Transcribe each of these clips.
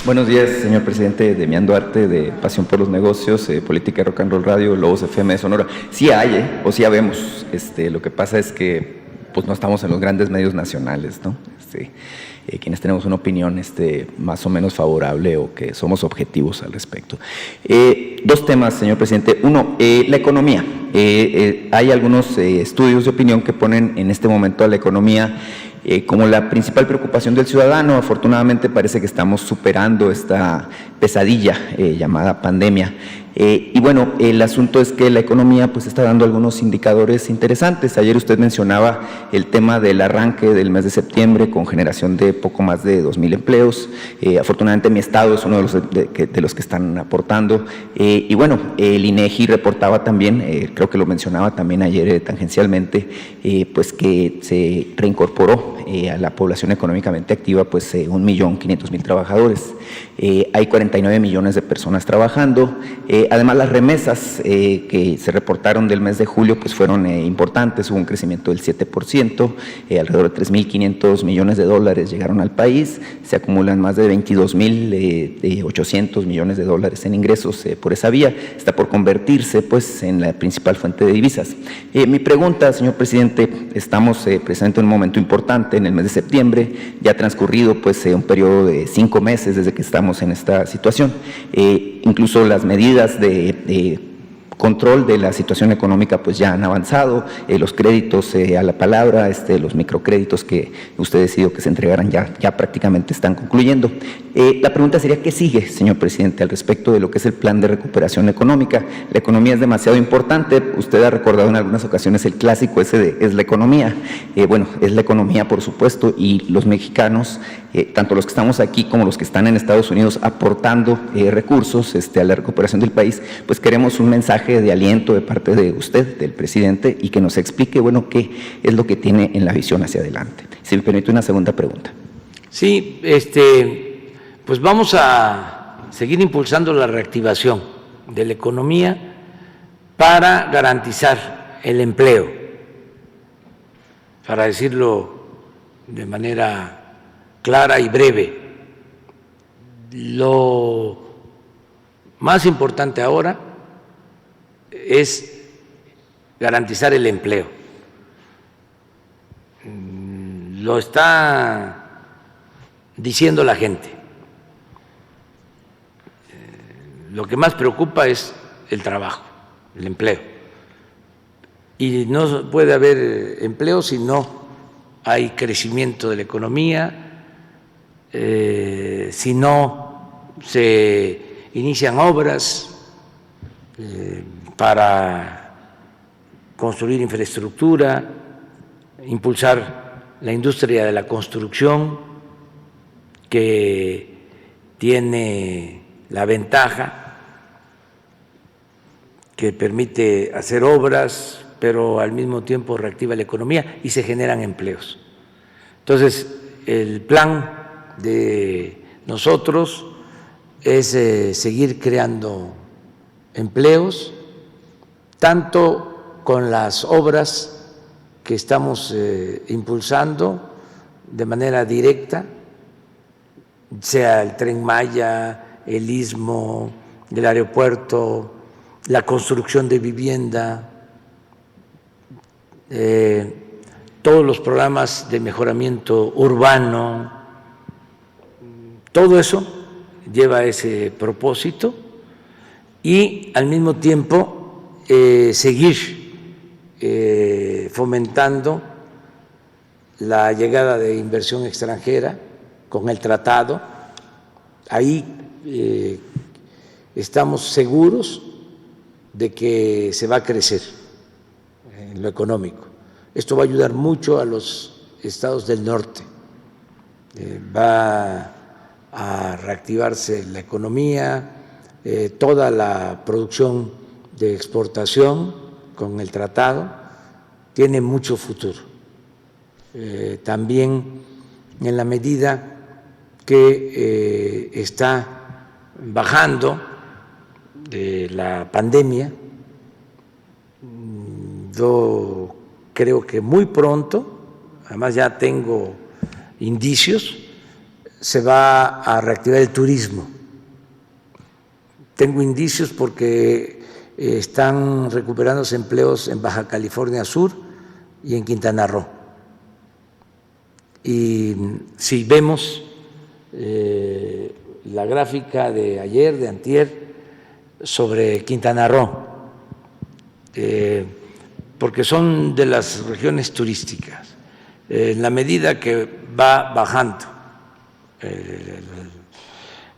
Buenos días, señor presidente. Demián Duarte, de Pasión por los Negocios, Política y Rock and Roll Radio, Lobos FM de Sonora. Sí hay, o sí habemos. Lo que pasa es que pues no estamos en los grandes medios nacionales, ¿no? Quienes tenemos una opinión más o menos favorable o que somos objetivos al respecto. Dos temas, señor presidente. Uno, la economía. Hay algunos estudios de opinión que ponen en este momento a la economía como la principal preocupación del ciudadano. Afortunadamente parece que estamos superando esta pesadilla llamada pandemia. Y bueno, el asunto es que la economía pues está dando algunos indicadores interesantes. Ayer usted mencionaba el tema del arranque del mes de septiembre con generación de poco más de 2,000 empleos. Afortunadamente mi estado es uno de los que están aportando. Y bueno, el INEGI reportaba también, creo que lo mencionaba también ayer tangencialmente, pues que se reincorporó a la población económicamente activa pues 1,500,000 trabajadores. Hay 49 millones de personas trabajando. Además, las remesas que se reportaron del mes de julio pues fueron importantes, hubo un crecimiento del 7%, alrededor de 3,500 millones de dólares llegaron al país, se acumulan más de 22,800 millones de dólares en ingresos por esa vía, está por convertirse pues en la principal fuente de divisas. Mi pregunta, señor presidente, estamos precisamente en un momento importante, en el mes de septiembre, ya ha transcurrido pues un periodo de 5 meses desde que estamos en esta situación. Incluso las medidas de control de la situación económica pues ya han avanzado, los créditos a la palabra, los microcréditos que usted decidió que se entregaran ya prácticamente están concluyendo. La pregunta sería, ¿qué sigue, señor presidente, al respecto de lo que es el plan de recuperación económica? La economía es demasiado importante, usted ha recordado en algunas ocasiones el clásico ese de es la economía. Bueno, es la economía por supuesto, y los mexicanos, tanto los que estamos aquí como los que están en Estados Unidos aportando recursos a la recuperación del país, pues queremos un mensaje de aliento de parte de usted, del presidente, y que nos explique, bueno, qué es lo que tiene en la visión hacia adelante. Si me permite una segunda pregunta. Sí, pues vamos a seguir impulsando la reactivación de la economía para garantizar el empleo, para decirlo de manera clara y breve. Lo más importante ahora es garantizar el empleo. Lo está diciendo la gente. Lo que más preocupa es el trabajo, el empleo. Y no puede haber empleo si no hay crecimiento de la economía, si no se inician obras para construir infraestructura, impulsar la industria de la construcción, que tiene la ventaja que permite hacer obras, pero al mismo tiempo reactiva la economía y se generan empleos. Entonces, el plan de nosotros es seguir creando empleos, tanto con las obras que estamos impulsando de manera directa, sea el Tren Maya, el Istmo, el aeropuerto, la construcción de vivienda, todos los programas de mejoramiento urbano, todo eso lleva ese propósito y al mismo tiempo seguir fomentando la llegada de inversión extranjera con el tratado. Ahí estamos seguros de que se va a crecer en lo económico. Esto va a ayudar mucho a los estados del norte. Va a reactivarse la economía, toda la producción de exportación con el tratado tiene mucho futuro. También en la medida que está bajando la pandemia, yo creo que muy pronto, además ya tengo indicios, se va a reactivar el turismo. Tengo indicios porque están recuperándose empleos en Baja California Sur y en Quintana Roo. Y si vemos la gráfica de ayer, de antier, sobre Quintana Roo, porque son de las regiones turísticas. En la medida que va bajando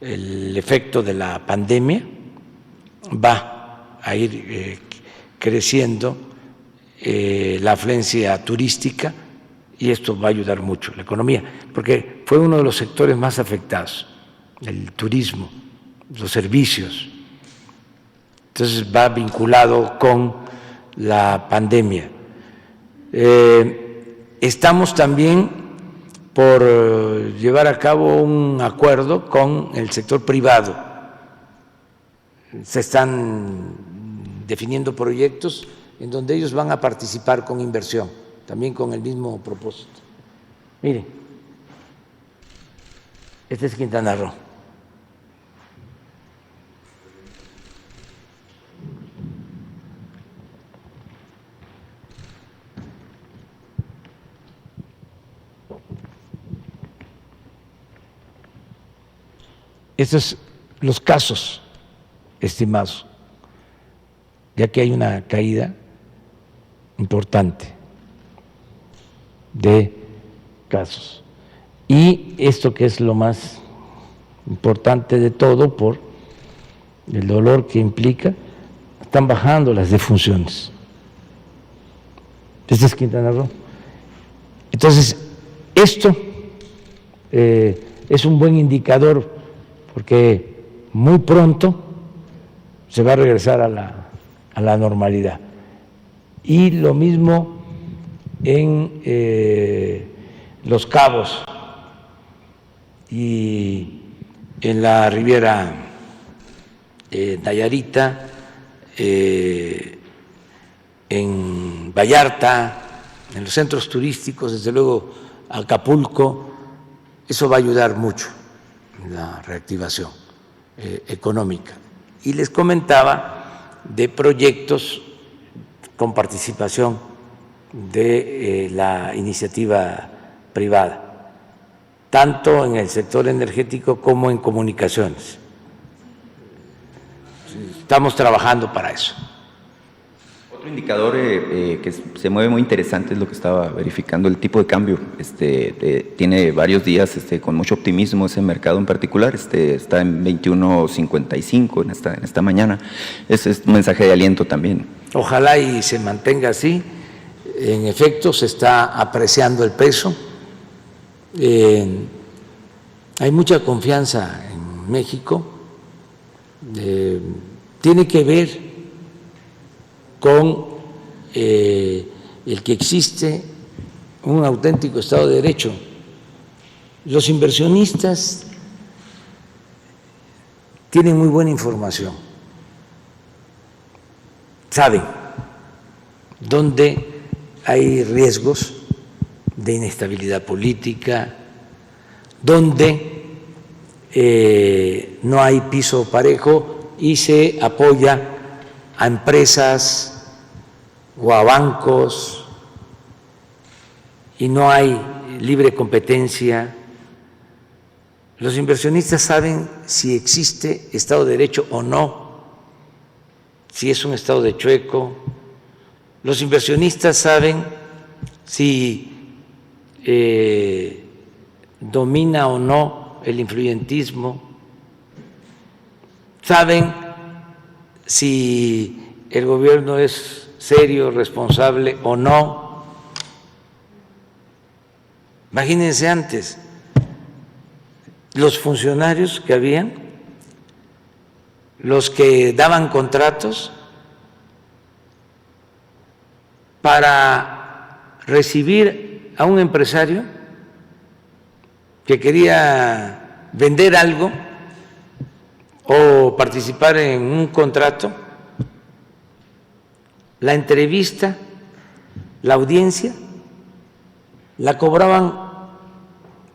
el efecto de la pandemia, va a ir creciendo la afluencia turística y esto va a ayudar mucho a la economía, porque fue uno de los sectores más afectados, el turismo, los servicios. Entonces va vinculado con la pandemia. Estamos también por llevar a cabo un acuerdo con el sector privado. Se están definiendo proyectos en donde ellos van a participar con inversión, también con el mismo propósito. Miren, este es Quintana Roo. Estos son los casos estimados, ya que hay una caída importante de casos. Y esto que es lo más importante de todo, por el dolor que implica, están bajando las defunciones. Este es Quintana Roo. Entonces, esto es un buen indicador porque muy pronto se va a regresar a la normalidad. Y lo mismo en Los Cabos y en la Riviera Nayarita, en Vallarta, en los centros turísticos, desde luego Acapulco. Eso va a ayudar mucho en la reactivación económica. Y les comentaba de proyectos con participación de la iniciativa privada, tanto en el sector energético como en comunicaciones. Estamos trabajando para eso. Otro indicador que se mueve muy interesante es lo que estaba verificando, el tipo de cambio. Tiene varios días con mucho optimismo ese mercado en particular, está en 21.55 en esta mañana. Ese es un mensaje de aliento también. Ojalá y se mantenga así. En efecto, se está apreciando el peso. Hay mucha confianza en México. Tiene que ver con el que existe un auténtico Estado de Derecho. Los inversionistas tienen muy buena información, saben dónde hay riesgos de inestabilidad política, dónde no hay piso parejo y se apoya a empresas o a bancos y no hay libre competencia. Los inversionistas saben si existe Estado de Derecho o no, si es un Estado de chueco. Los inversionistas saben si domina o no el influyentismo, saben si el gobierno es serio, responsable o no. Imagínense antes, los funcionarios que habían, los que daban contratos para recibir a un empresario que quería vender algo o participar en un contrato. La entrevista, la audiencia, la cobraban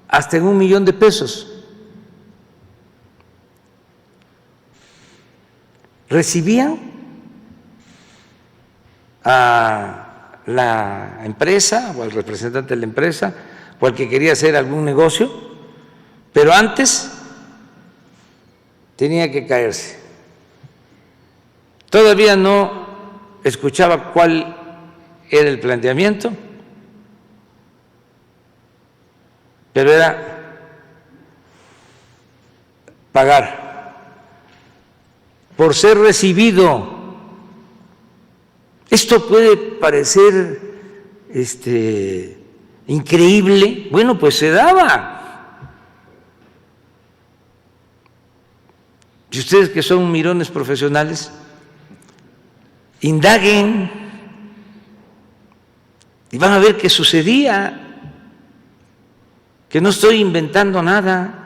hasta en $1,000,000. Recibían a la empresa o al representante de la empresa o al que quería hacer algún negocio, pero antes tenía que caerse. Todavía no escuchaba cuál era el planteamiento, pero era pagar por ser recibido. Esto puede parecer increíble, bueno, pues se daba. Y ustedes que son mirones profesionales, indaguen y van a ver que sucedía, que no estoy inventando nada.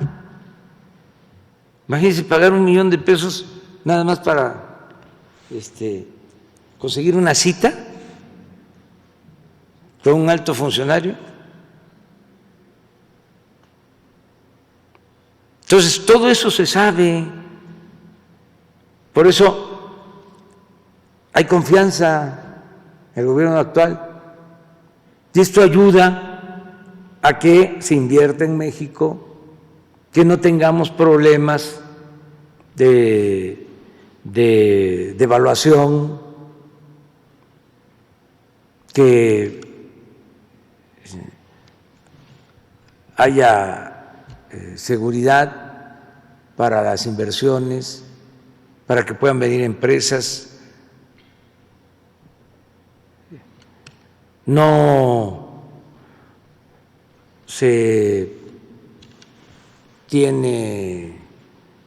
Imagínense pagar $1,000,000 nada más para conseguir una cita con un alto funcionario. Entonces, todo eso se sabe. Por eso hay confianza en el gobierno actual. Y esto ayuda a que se invierta en México, que no tengamos problemas de devaluación, que haya seguridad para las inversiones, para que puedan venir empresas. No se tiene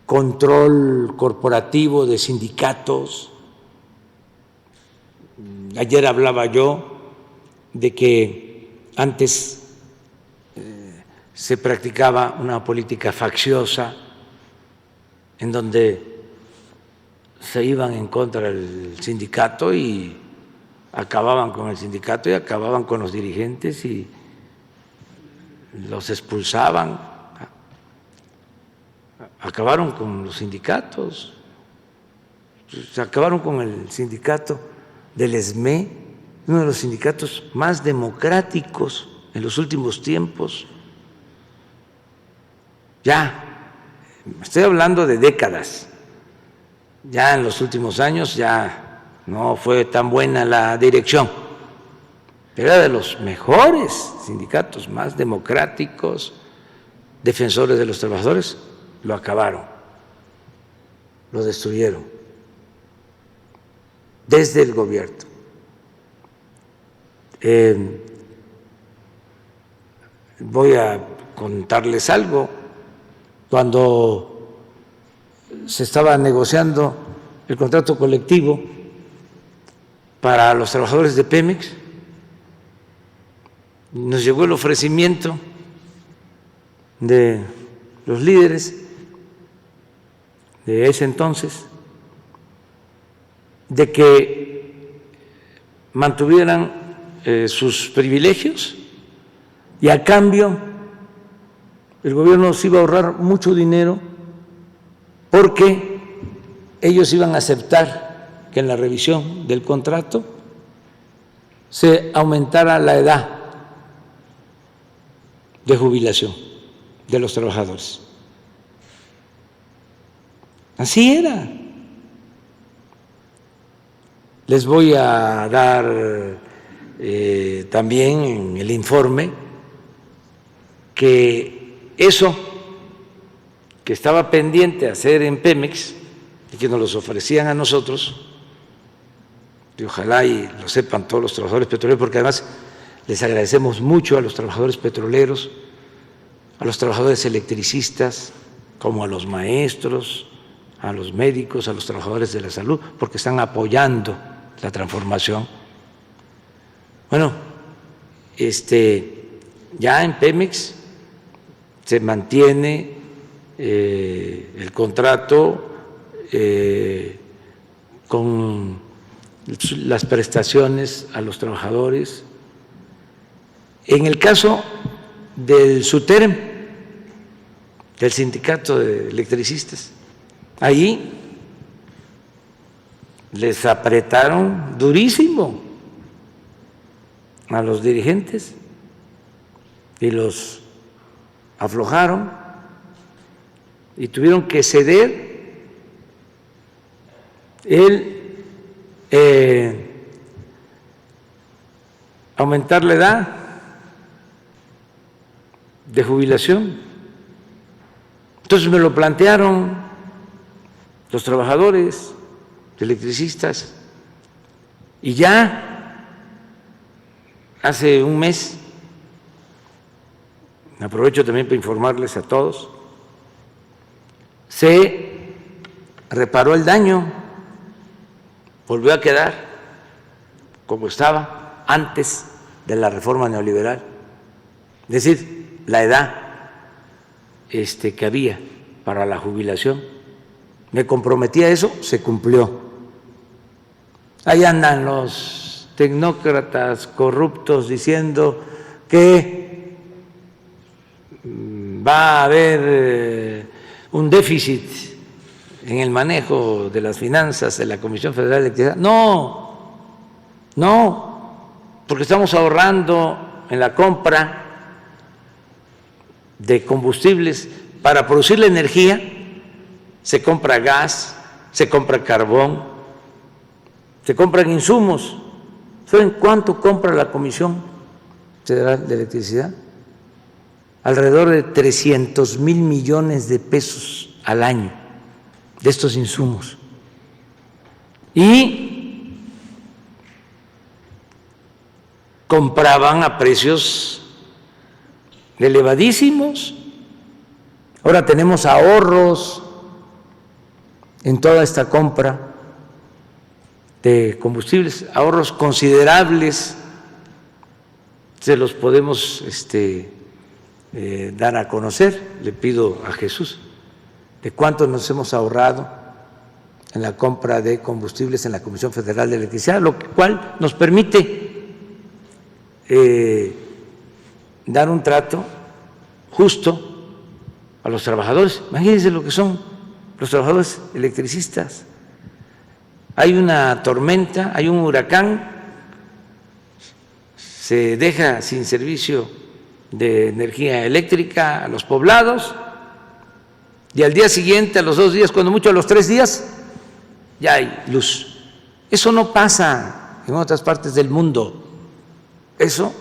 control corporativo de sindicatos. Ayer hablaba yo de que antes se practicaba una política facciosa en donde se iban en contra del sindicato y acababan con el sindicato y acababan con los dirigentes y los expulsaban. Acabaron con los sindicatos, se acabaron con el sindicato del ESME, uno de los sindicatos más democráticos en los últimos tiempos. Ya, estoy hablando de décadas, ya en los últimos años ya no fue tan buena la dirección, pero era de los mejores sindicatos, más democráticos, defensores de los trabajadores. Lo acabaron, lo destruyeron desde el gobierno. Voy a contarles algo. Cuando se estaba negociando el contrato colectivo para los trabajadores de Pemex, nos llegó el ofrecimiento de los líderes de ese entonces de que mantuvieran sus privilegios y a cambio el gobierno se iba a ahorrar mucho dinero porque ellos iban a aceptar que en la revisión del contrato se aumentara la edad de jubilación de los trabajadores. Así era. Les voy a dar también en el informe que eso que estaba pendiente de hacer en Pemex y que nos los ofrecían a nosotros, y ojalá y lo sepan todos los trabajadores petroleros, porque además les agradecemos mucho a los trabajadores petroleros, a los trabajadores electricistas, como a los maestros, a los médicos, a los trabajadores de la salud, porque están apoyando la transformación. Bueno, ya en Pemex se mantiene el contrato con las prestaciones a los trabajadores. En el caso del SUTERM, del sindicato de electricistas. Ahí les apretaron durísimo a los dirigentes y los aflojaron y tuvieron que ceder aumentar la edad de jubilación. Entonces me lo plantearon los trabajadores electricistas y ya hace un mes, aprovecho también para informarles a todos, se reparó el daño, volvió a quedar como estaba antes de la reforma neoliberal, es decir, la edad que había para la jubilación. Me comprometí a eso, se cumplió. Ahí andan los tecnócratas corruptos diciendo que va a haber un déficit en el manejo de las finanzas de la Comisión Federal de Electricidad. No, porque estamos ahorrando en la compra de combustibles para producir la energía. Se compra gas, se compra carbón, se compran insumos. ¿Saben cuánto compra la Comisión Federal de Electricidad? Alrededor de 300,000 millones de pesos al año de estos insumos. Y compraban a precios elevadísimos. Ahora tenemos ahorros en toda esta compra de combustibles, ahorros considerables, se los podemos dar a conocer. Le pido a Jesús de cuánto nos hemos ahorrado en la compra de combustibles en la Comisión Federal de Electricidad, lo cual nos permite dar un trato justo a los trabajadores. Imagínense lo que son los trabajadores electricistas. Hay una tormenta, hay un huracán, se deja sin servicio de energía eléctrica a los poblados y al día siguiente, a los 2 días, cuando mucho a los 3 días, ya hay luz. Eso no pasa en otras partes del mundo. Eso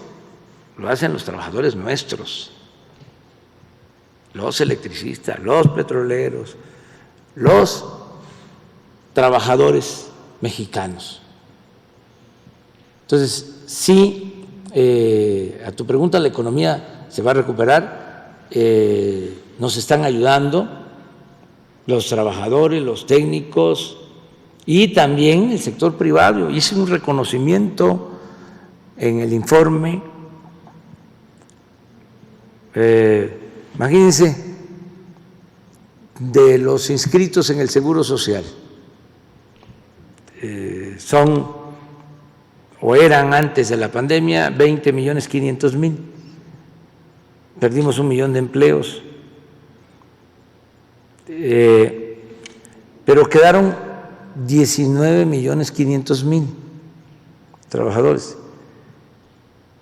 lo hacen los trabajadores nuestros, los electricistas, los petroleros, los trabajadores mexicanos. Entonces, sí, a tu pregunta, la economía se va a recuperar, nos están ayudando los trabajadores, los técnicos y también el sector privado. Hice un reconocimiento en el informe. Imagínense, de los inscritos en el Seguro Social, son o eran antes de la pandemia 20,500,000. Perdimos 1 millón de empleos, pero quedaron 19,500,000 trabajadores.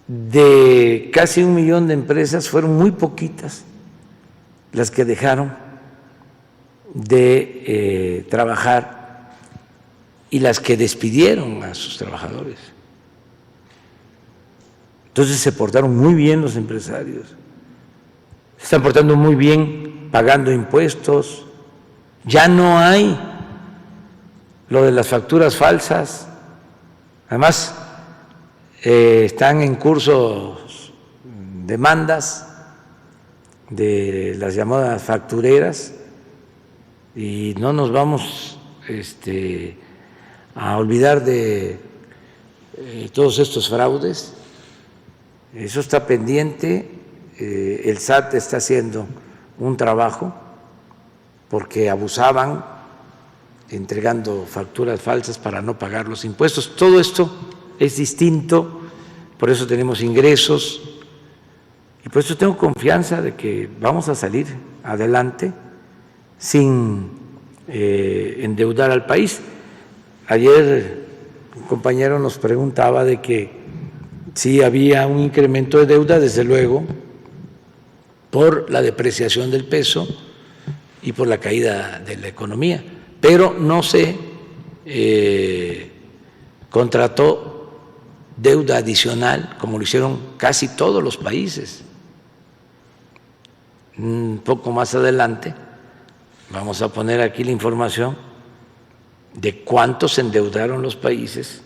De casi 1 millón de empresas, fueron muy poquitas las que dejaron de trabajar y las que despidieron a sus trabajadores. Entonces se portaron muy bien los empresarios, se están portando muy bien pagando impuestos. Ya no hay lo de las facturas falsas. Además, están en curso demandas de las llamadas factureras y no nos vamos a olvidar de todos estos fraudes. Eso está pendiente. El SAT está haciendo un trabajo porque abusaban entregando facturas falsas para no pagar los impuestos. Todo esto es distinto, por eso tenemos ingresos Y por eso tengo confianza de que vamos a salir adelante sin endeudar al país. Ayer un compañero nos preguntaba de que si había un incremento de deuda, desde luego, por la depreciación del peso y por la caída de la economía, pero no se contrató deuda adicional como lo hicieron casi todos los países. Un poco más adelante vamos a poner aquí la información de cuánto se endeudaron los países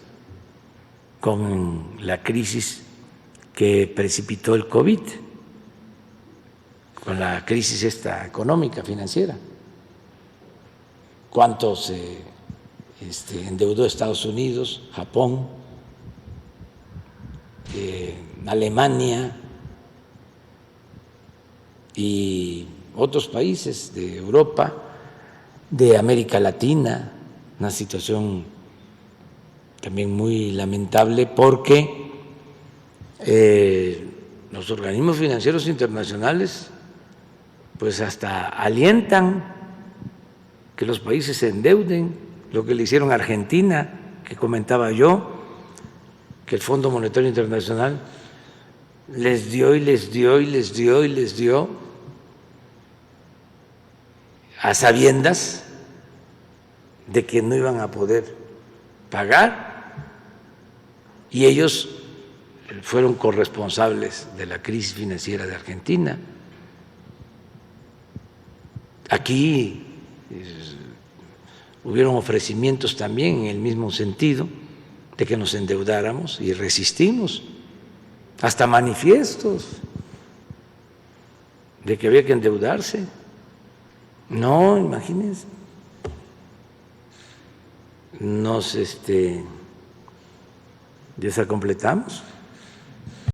con la crisis que precipitó el COVID, con la crisis esta económica, financiera. Cuánto se endeudó Estados Unidos, Japón, Alemania y otros países de Europa, de América Latina, una situación también muy lamentable porque los organismos financieros internacionales pues hasta alientan que los países se endeuden, lo que le hicieron a Argentina, que comentaba yo, que el Fondo Monetario Internacional les dio y les dio y les dio y les dio a sabiendas de que no iban a poder pagar, y ellos fueron corresponsables de la crisis financiera de Argentina. Aquí hubieron ofrecimientos también en el mismo sentido de que nos endeudáramos y resistimos, hasta manifiestos de que había que endeudarse. No, imagínense, nos desacompletamos.